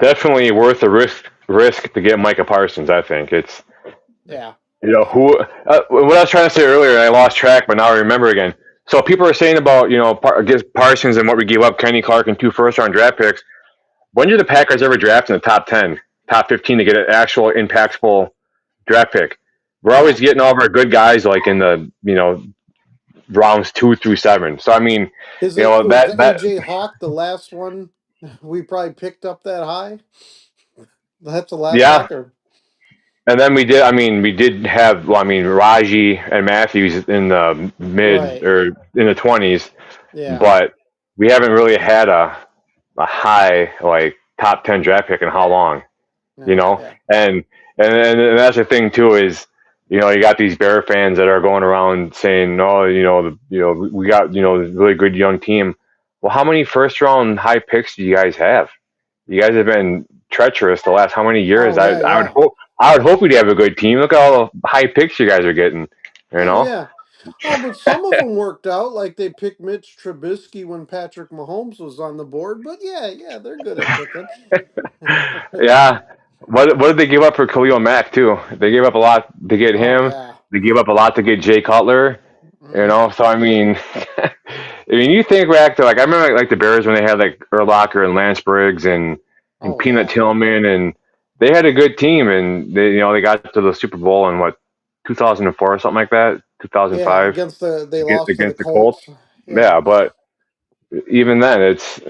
definitely worth the risk to get Micah Parsons. I think it's yeah. who what I was trying to say earlier, and I lost track, but now I remember again. So people are saying about against Parsons and what we gave up, Kenny Clark and 2 first-round draft picks. When did the Packers ever draft in the top 10, top 15 to get an actual impactful draft pick? We're always No, getting all of our good guys like in the rounds 2 through 7. So I mean, was that AJ Hawk the last one we probably picked up that high? That's the last yeah. Packer. And then we did. I mean, we did have. Well, I mean, Raji and Matthews in the mid Right. or in the 20s, Yeah. but we haven't really had a high like top 10 draft pick in how long, you No. know? Yeah. And that's the thing too is, you got these Bear fans that are going around saying, no, we got a really good young team. Well, how many first round high picks do you guys have? You guys have been treacherous the last how many years? Oh yeah. Yeah. I would hope we'd have a good team. Look at all the high picks you guys are getting. You Oh know? yeah. Oh, but some of them worked out. Like they picked Mitch Trubisky when Patrick Mahomes was on the board. But yeah, yeah, they're good at picking. Yeah. What did they give up for Khalil Mack too? They gave up a lot to get Oh him. yeah. They gave up a lot to get Jay Cutler. Mm. So I mean, I mean, you think back to like I remember like the Bears when they had like Urlacher and Lance Briggs and Oh Peanut yeah. Tillman, and they had a good team, and they got to the Super Bowl in what 2004 or something like that, Yeah. 2005 They lost to the against the Colts. Colts. Yeah, Yeah. but even then, it's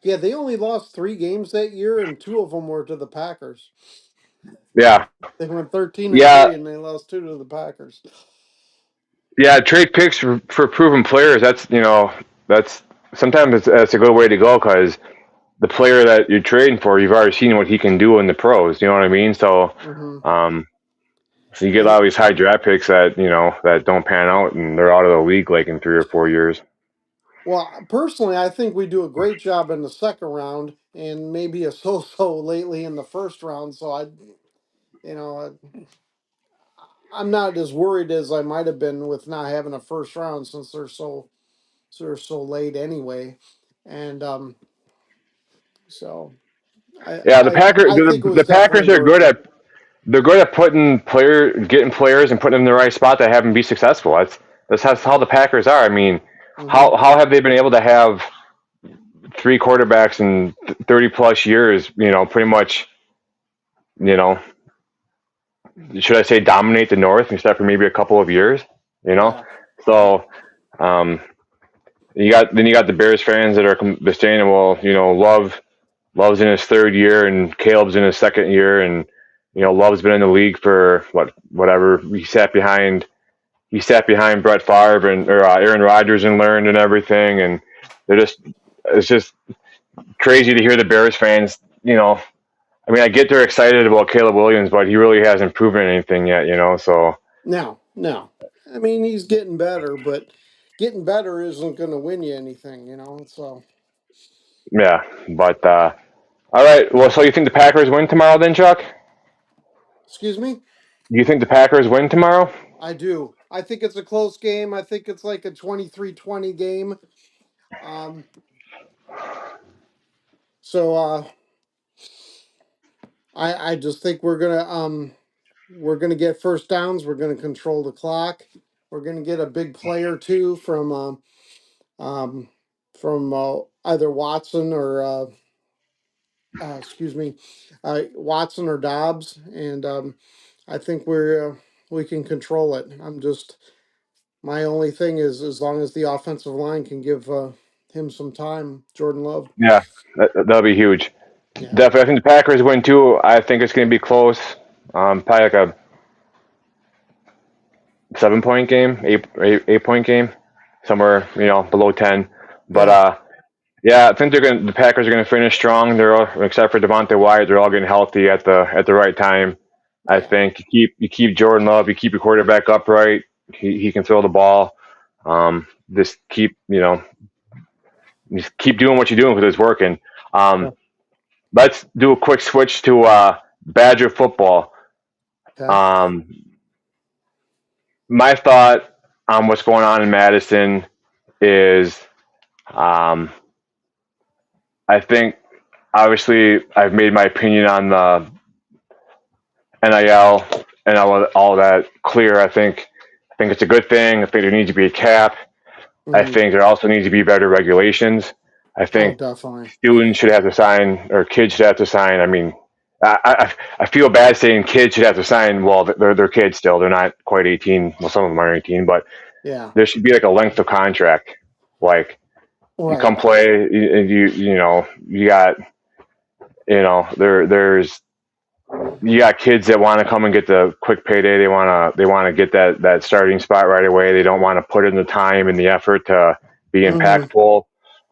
Yeah. They only lost 3 games that year, and 2 of them were to the Packers. yeah, They went 13 and yeah, 3, and they lost 2 to the Packers. yeah. Trade picks for proven players. That's sometimes that's a good way to go because the player that you're trading for, you've already seen what he can do in the pros. You know what I mean? So, Mm-hmm. um, so you get a lot And of these high draft picks that that don't pan out and they're out of the league like in 3 or 4 years. well, personally, I think we do a great job in the second round, and maybe a so-so lately in the first round. So you know, I'm not as worried as I might have been with not having a first round since they're so late anyway. And so I Yeah, I I think it was the definitely Packers are worth good it. at getting players and putting them in the right spot to have them be successful. That's how the Packers are. I mean, Hmm. how have they been able to have three quarterbacks in 30 plus years? Pretty much. You know, should I say dominate the North except for maybe a couple of years? You know, Yeah. so um, you got the Bears fans that are they're saying, well, Love's in his third year and Caleb's in his second year, and Love's been in the league for whatever. He sat behind Brett Favre and or Aaron Rodgers and learned and everything, and they're just it's just crazy to hear the Bears fans. I mean, I get they're excited about Caleb Williams, but he really hasn't proven anything yet. So No, no. I mean, he's getting better, but getting better isn't going to win you anything, So, yeah, but all right. Well, so you think the Packers win tomorrow, then, Chuck? excuse me? Do you think the Packers win tomorrow? I do. I think it's a close game. I think it's like a 23-20 game. Um, so I just think we're gonna get first downs. We're gonna control the clock. We're gonna get a big play or two um, from either Watson or excuse me, Watson or Dobbs, and I think we can control it. My only thing is as long as the offensive line can give him some time, Jordan Love. Yeah, that'll be huge. Yeah. Definitely, I think the Packers win too. I think it's going to be close. Probably like a 7 point game, eight point game, somewhere below 10. But Yeah. yeah, I think the Packers are going to finish strong. They're all, except for Devontae Wyatt, they're all getting healthy at the right time. I Yeah. think you keep Jordan Love, you keep your quarterback upright. He can throw the ball. Just keep doing what you're doing because it's working. Yeah. Um, let's do a quick switch to Badger football. Okay. Um, my thought on what's going on in Madison is um, I think obviously I've made my opinion on the NIL and all that clear. I think it's a good thing. I think there needs to be a cap. I Hmm. think there also needs to be better regulations. I Oh, think definitely. students should have to sign or kids should have to sign. I mean, I feel bad saying kids should have to sign. Well, they're kids still. They're not quite 18. Well, some of them are 18, but Yeah. there should be like a length of contract. Like you come Right. play, and you got there's you got kids that want to come and get the quick payday. They want to get that starting spot right away. They don't want to put in the time and the effort to be Hmm. impactful.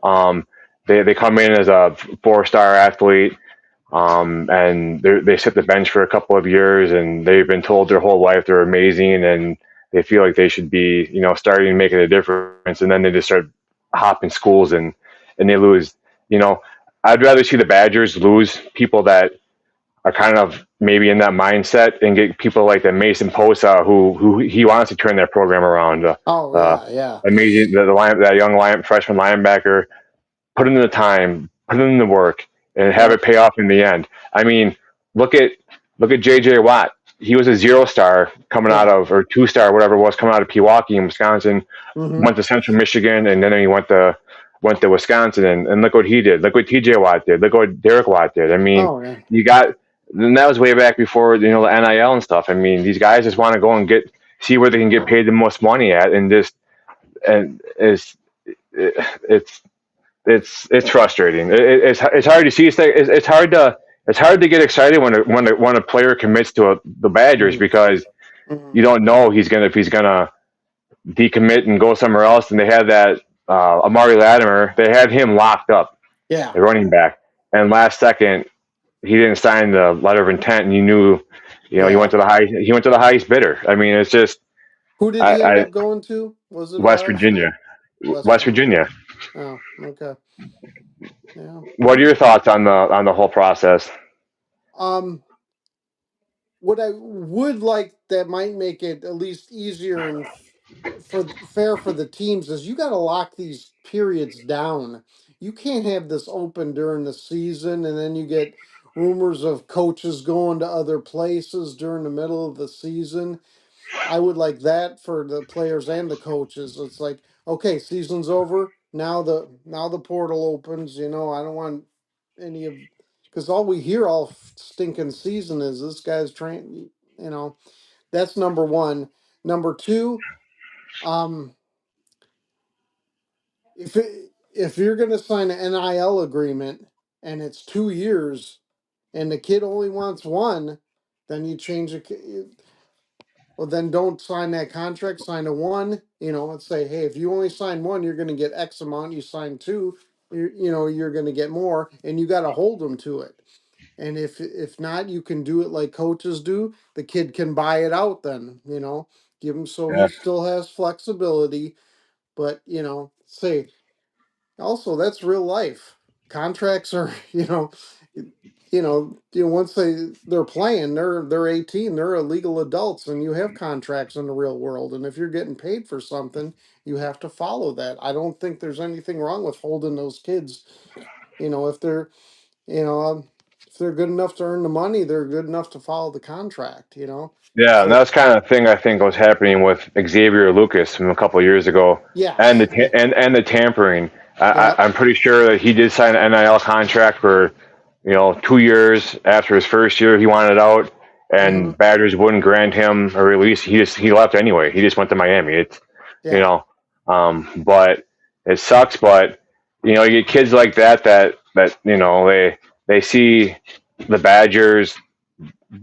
Um, they come in as a 4-star athlete, and they sit the bench for a couple of years, and they've been told their whole life they're amazing, and they feel like they should be starting and making a difference, and then they just start hopping schools and they lose. You know, I'd rather see the Badgers lose people that are kind of maybe in that mindset and get people like the Mason Posa who he wants to turn that program around. Oh, Uh, yeah. Yeah. amazing that young freshman linebacker, put in the time, put in the work, and have Yep. it pay off in the end. I mean, look at J.J. Watt. He was a 0-star coming out Yeah. of or 2-star, whatever it was, coming out of Pewaukee in Wisconsin. Hmm. Went to Central Michigan, and then he went to Wisconsin, and look what he did. Look what T.J. Watt did. Look what Derek Watt did. I mean, Oh, yeah. you got. And that was way back before the NIL and stuff. I mean, these guys just want to go and see where they can get paid the most money at, and it's it's frustrating. It's hard to see. It's hard to get excited when a player commits to the Badgers Hmm. because Hmm. you don't know if he's gonna decommit and go somewhere else. And they had that Amari Latimer. They had him locked up, Yeah. the running back, and last second he didn't sign the letter of intent, and you knew, he went Yeah. to the highest bidder. I mean, it's just Who did he end I up going to? Was it West Virginia, West West Virginia? Virginia. Oh, okay. Yeah. What are your thoughts on the whole process? Um, what I would like that might make it at least easier and for fair for the teams is you got to lock these periods down. You can't have this open during the season and then you get rumors of coaches going to other places during the middle of the season. I would like that for the players and the coaches. It's like, okay, season's over. Now the portal opens. I don't want any of because all we hear all stinking season is this guy's train. That's number one. Number two, um, if you're gonna sign an NIL agreement and it's 2 years and the kid only wants one, then you change it. Well, then don't sign that contract. Sign a one. And say, hey, if you only sign one, you're going to get X amount. You sign two, you're going to get more, and you got to hold them to it. And if not, you can do it like coaches do. The kid can buy it out. Then give him so he Yeah. still has flexibility. But say also, that's real life. Contracts are, once they're playing, they're 18, they're legal adults, and you have contracts in the real world. And if you're getting paid for something, you have to follow that. I don't think there's anything wrong with holding those kids. If they're, you know, um, if they're good enough to earn the money, they're good enough to follow the contract. Yeah, and So that's kind of thing I think was happening with Xavier Lucas from a couple of years ago, and yes, the and the tampering. yeah, I'm pretty sure that he did sign an NIL contract for 2 years after his first year. He wanted out, hmm and Badgers wouldn't grant him a release. He left anyway. He just went to Miami. It's you yeah. know, but it sucks. But you get kids like that they see the Badgers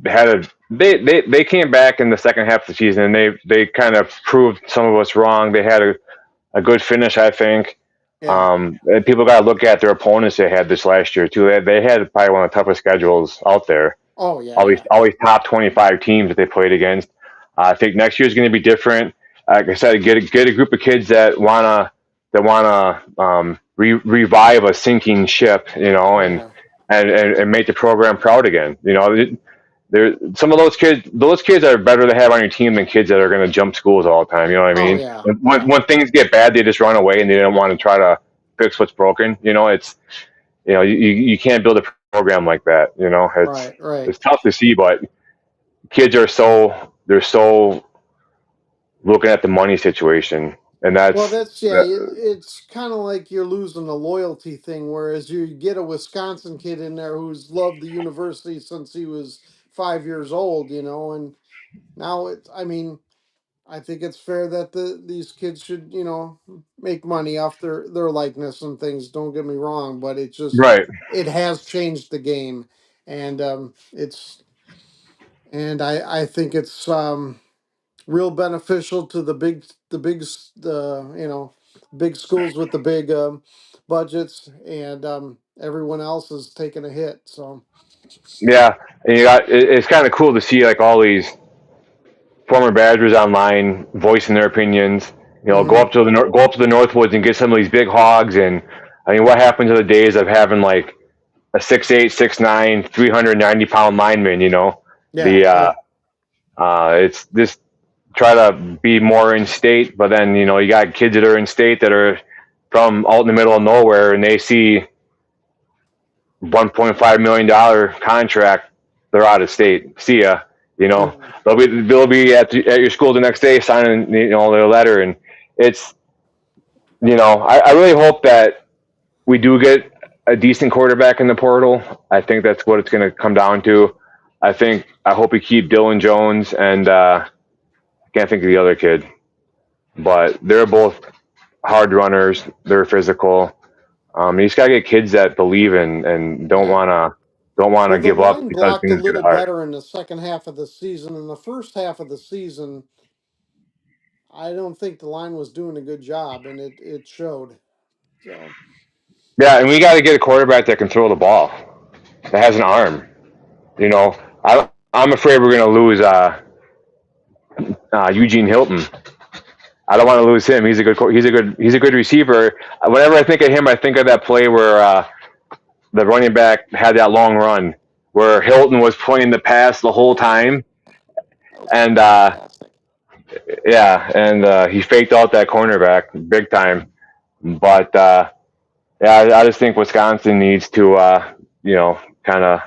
had a they came back in the second half of the season and they kind of proved some of us wrong. They had a good finish, I think. Yeah. And people got to look at their opponents they had this last year too. They had probably one of the toughest schedules out there. Oh yeah, Always yeah. always top 25 teams that they played against. I think next year is going to be different. Like I said, get a group of kids that wanna revive a sinking ship, Yeah. and make the program proud again. There some of those kids are better to have on your team than kids that are going to jump schools all the time. You know what I Oh mean? yeah, When, yeah. when things get bad, they just run away and they don't want to try to fix what's broken. You can't build a program like that. Right, right. It's tough to see, but kids they're so looking at the money situation, and Well, that's that's yeah. that, It's kind of like you're losing the loyalty thing, whereas you get a Wisconsin kid in there who's loved the university since he was 5 years old, and now it's. I mean, I think it's fair that these kids should, make money off their likeness and things. Don't get me wrong, but right. it has changed the game, and I think it's real beneficial to the big schools with the big budgets, and everyone else is taking a hit. So Yeah, and it's kind of cool to see like all these former Badgers online voicing their opinions. Go hmm up to go up to the Northwoods and get some of these big hogs. And I mean, what happened to the days of having like a 6'8", 6'9", 390-pound lineman? yeah, The yeah, it's just try to be more in state, but then you got kids that are in state that are from out in the middle of nowhere, and they see $1.5 million contract. They're out of state. See ya. You know, mhm. they'll be at your school the next day signing their letter, and it's I really hope that we do get a decent quarterback in the portal. I think that's what it's going to come down to. I hope we keep Dylan Jones and I can't think of the other kid, but they're both hard runners. They're physical. You just gotta get kids that believe in and Yeah. don't wanna Well, the give up line because blocked a things get little hard. better in the second half of the season. In the first half of the season, I don't think the line was doing a good job, and it showed. So Yeah, and we got to get a quarterback that can throw the ball, that has an arm. You know, I'm afraid we're gonna lose Eugene Hilton. I don't want to lose him. He's a good receiver. Whenever I think of him, I think of that play where the running back had that long run where Hilton was playing the pass the whole time, that was and fantastic. yeah, and he faked out that cornerback big time. But yeah, I just think Wisconsin needs to kind of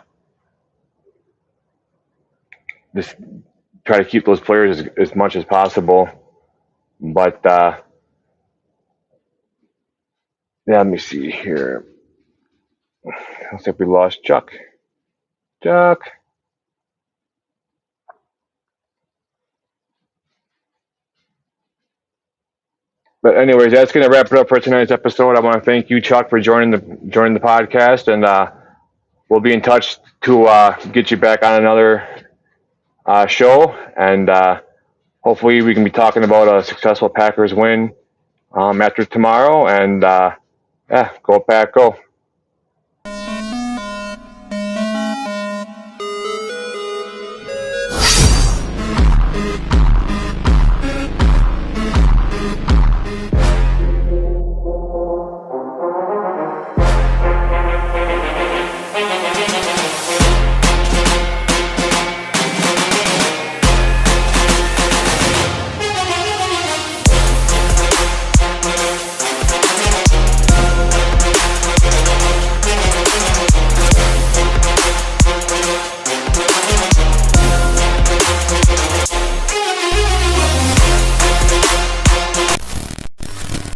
just try to keep those players as much as possible. But yeah, let me see here. Looks like we lost Chuck. Chuck. But anyways, that's going to wrap it up for tonight's episode. I want to thank you, Chuck, for joining the podcast, and we'll be in touch to get you back on another show, and hopefully we can be talking about a successful Packers win after tomorrow. And yeah, go Pack, go.